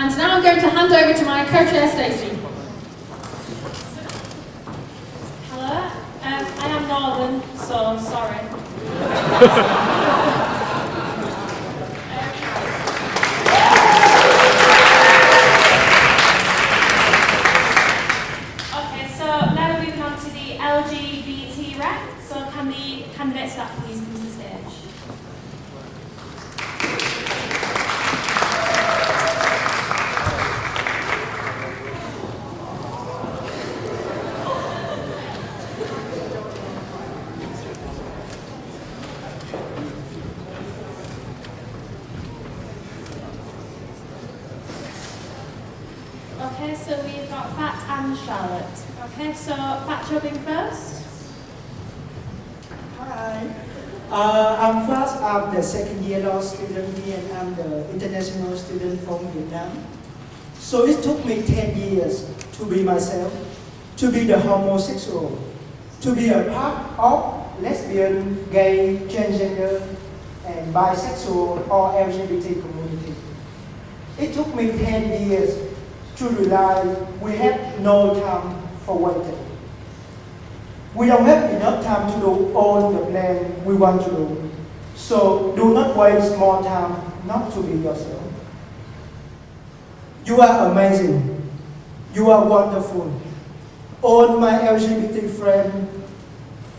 And now I'm going to hand over to my co-chair, Stacey. Hello, I am Northern, so sorry. Okay, so now we're moving on to the LGBT Rep. So can the candidates that please come to the stage? Okay, so we've got Phat and Charlotte. Okay, so Phat, you're being first. Hi, I'm Phat. I'm the second year law student here and I'm the international student from Vietnam. So it took me 10 years to be myself, to be the homosexual, to be a part of lesbian, gay, transgender, and bisexual or LGBT community. It took me 10 years to realize we have no time for waiting. We don't have enough time to do all the plan we want to do. So do not waste more time not to be yourself. You are amazing. You are wonderful. All my LGBT friends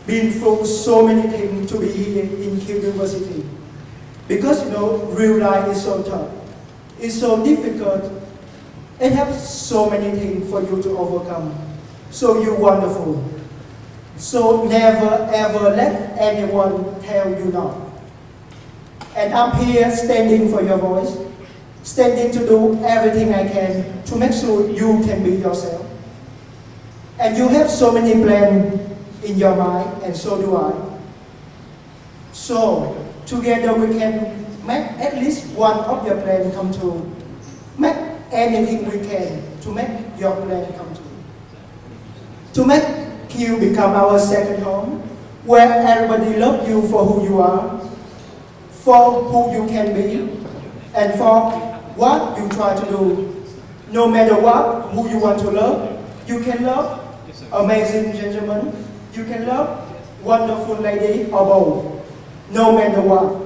been through so many things to be here in KeeleSU University. Because you know, real life is so tough. It's so difficult. It has so many things for you to overcome. So you're wonderful. So never ever let anyone tell you no. And I'm here standing for your voice, standing to do everything I can to make sure you can be yourself. And you have so many plans in your mind, and so do I. So together we can make at least one of your plans come true. Make anything we can to make your plan come true. To make KeeleSU become our second home, where everybody loves you for who you are, for who you can be, and for what you try to do. No matter what, who you want to love, you can love amazing gentlemen, you can love wonderful lady or both, no matter what.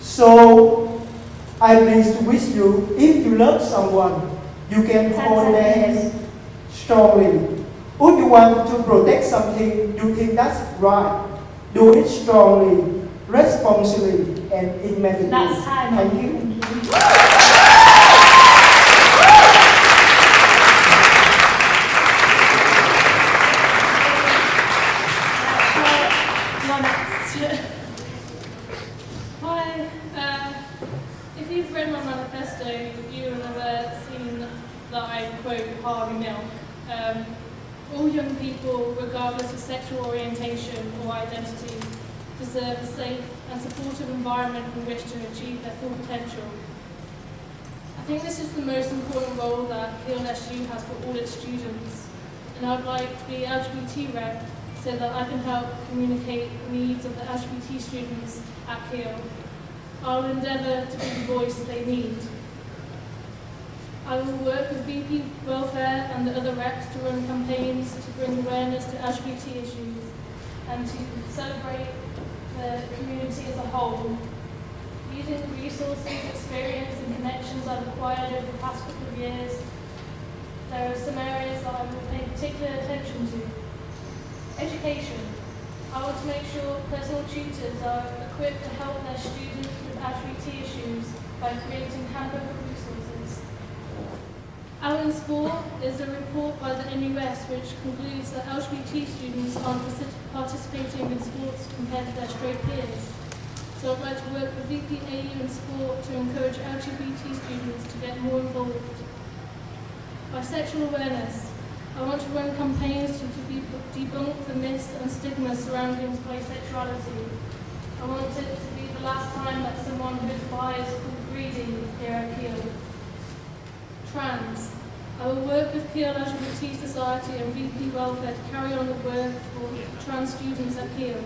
So I please to wish you, if you love someone, you can hold their hands strongly. If you want to protect something you think that's right, do it strongly, responsibly, and immediately. That's time. Thank you. Hi. If you've read my manifesto, you will have seen that I quote Harvey Milk. All young people, regardless of sexual orientation or identity, deserve a safe and supportive environment in which to achieve their full potential. I think this is the most important role that KeeleSU has for all its students, and I would like to be LGBT Rep so that I can help communicate the needs of the LGBT students at Keele. I will endeavour to be the voice they need. I will work with VP Welfare and the other reps to run campaigns to bring awareness to LGBT issues and to celebrate the community as a whole. Using the resources, experience and connections I've acquired over the past couple of years, there are some areas that I will pay particular attention to. Education. I want to make sure personal tutors are equipped to help their students with LGBT issues by creating handbook resources. Out in Sport is a report by the NUS which concludes that LGBT students aren't participating in sports compared to their straight peers. So I'd like to work with VPAU in sport to encourage LGBT students to get more involved. Bisexual awareness. I want to run campaigns to debunk the myths and stigma surrounding bisexuality. I want it to be the last time that someone who's bi is called greedy here at Keele. Trans. I will work with Keele LGBT Society and VP Welfare to carry on the work for trans students at Keele.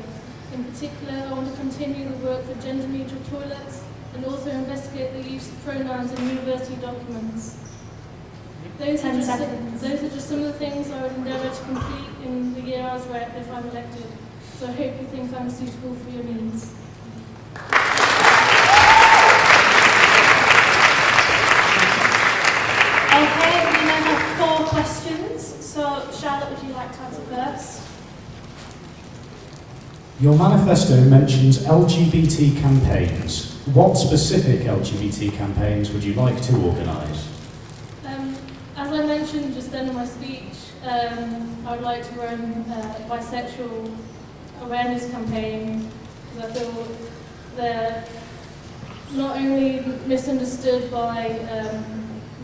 In particular, I want to continue the work for gender-neutral toilets, and also investigate the use of pronouns in university documents. 10 seconds. Those are just some of the things I would endeavour to complete in the year as rep if I'm elected. So I hope you think I'm suitable for your needs. Okay, we now have 4 questions. So Charlotte, would you like to answer first? Your manifesto mentions LGBT campaigns. What specific LGBT campaigns would you like to organise? As I mentioned just then in my speech, I would like to run a bisexual awareness campaign because I feel they're not only misunderstood by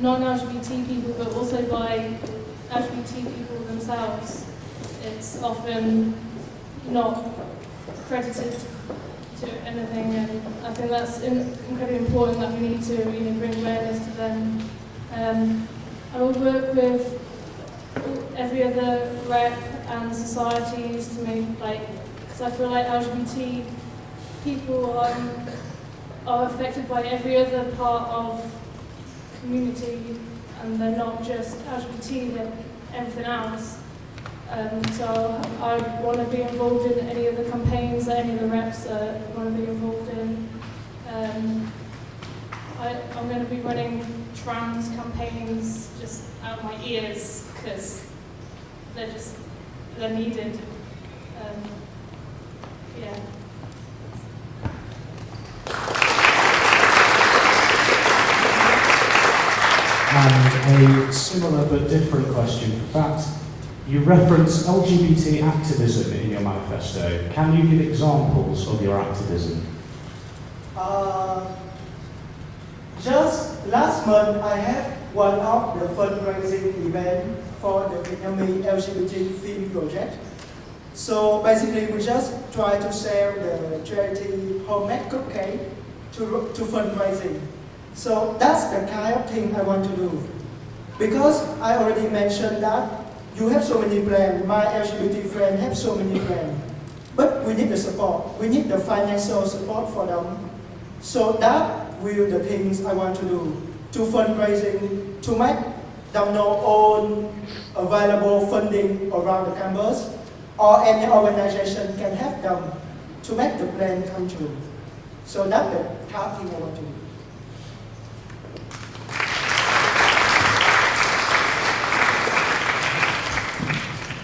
non-LGBT people but also by LGBT people themselves. It's often not credited to anything, and I think that's incredibly important that we need to bring awareness to them. I will work with every other rep and societies to make, because I feel like LGBT people are affected by every other part of community, and they're not just LGBT, they're everything else. So I want to be involved in any of the campaigns that any of the reps want to be involved in. I'm going to be running trans campaigns just out of my ears because they're needed. Yeah. And a similar but different question for Phat. You reference LGBT activism in your manifesto. Can you give examples of your activism? Just last month, I have one of the fundraising event for the Vietnamese LGBT film project. So basically, we just try to sell the charity homemade cupcake to fundraising. So that's the kind of thing I want to do. Because I already mentioned that you have so many plans, my LGBT friends have so many plans. But we need the support, we need the financial support for them. So that will the things I want to do, to fundraising, to make them know all available funding around the campus, or any organization can help them to make the plan come true. So that's the top thing I want to do.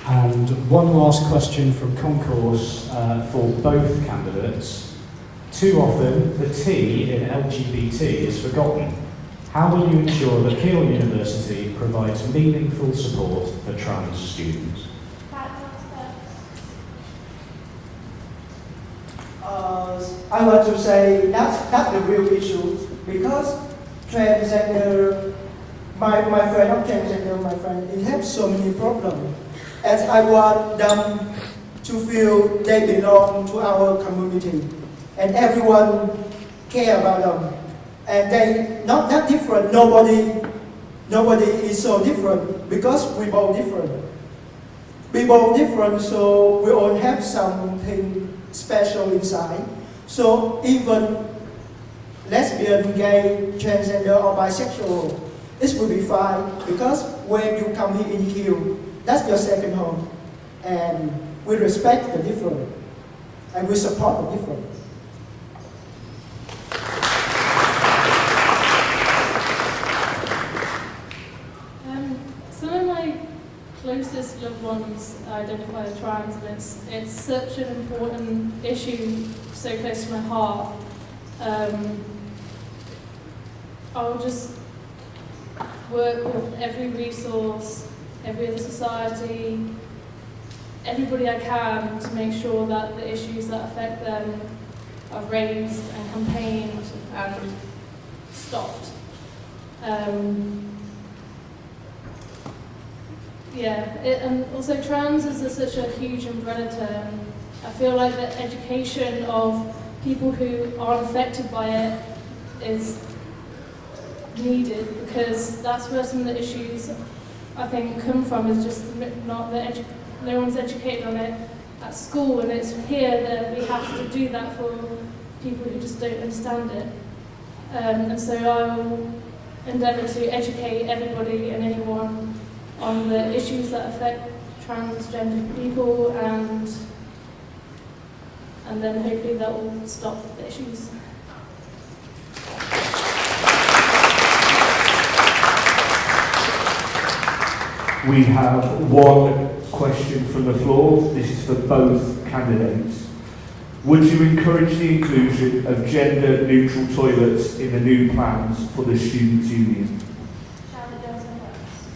And one last question from Concourse for both candidates. Too often, the T in LGBT is forgotten. How will you ensure that Keele University provides meaningful support for trans students? I want to say that's the real issue, because transgender, my friend of transgender, he has so many problems. As I want them to feel they belong to our community, and everyone care about them, and they not that different. Nobody is so different because we both different. We both different, so we all have something special inside. So even lesbian, gay, transgender, or bisexual, this will be fine, because when you come here in Keele, that's your second home, and we respect the different, and we support the different. Some of my closest loved ones identify as trans, and it's such an important issue, so close to my heart. I'll just work with every resource, every other society, everybody I can to make sure that the issues that affect them are raised and campaigned and stopped. And also trans is such a huge umbrella term. I feel like the education of people who aren't affected by it is needed, because that's where some of the issues I think come from, is just not that no one's educated on it at school, and it's here that we have to do that for people who just don't understand it. And so I will endeavour to educate everybody and anyone on the issues that affect transgender people, and then hopefully that will stop the issues. We have one question from the floor. This is for both candidates. Would you encourage the inclusion of gender-neutral toilets in the new plans for the Students' Union? Shall the girls go first?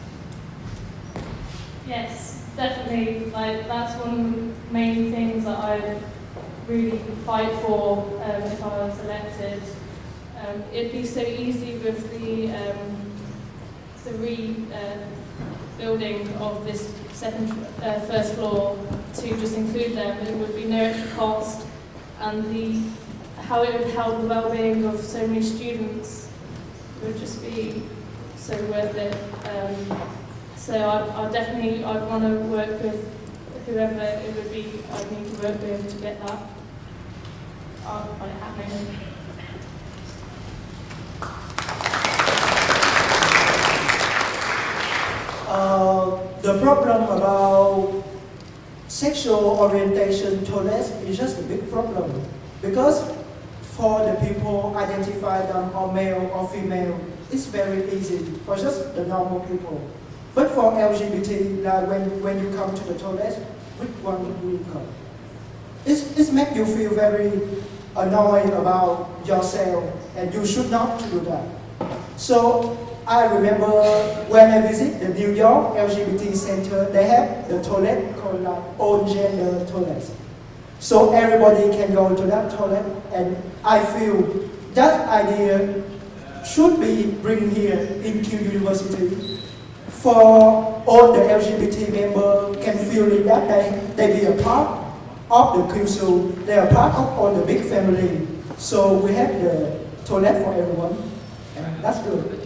Yes, definitely. Like, that's one of the main things that I really fight for if I was elected. It'd be so easy with the rebuilding of this first floor to just include them. It would be no extra cost, and how it would help the well-being of so many students would just be so worth it. So I'd want to work with whoever it would be I'd need to work with to get that happening. The problem about sexual orientation toilets is just a big problem, because for the people identify them or male or female, it's very easy for just the normal people. But for LGBT, like when you come to the toilet, which one will you come? It makes you feel very annoyed about yourself, and you should not do that. So I remember when I visit the New York LGBT Center, they have the toilet called like own gender toilets. So everybody can go to that toilet, and I feel that idea should be bring here in KeeleSU University. For all the LGBT members can feel it that they be a part of the KeeleSU, they are part of all the big family. So we have the toilet for everyone, and that's good.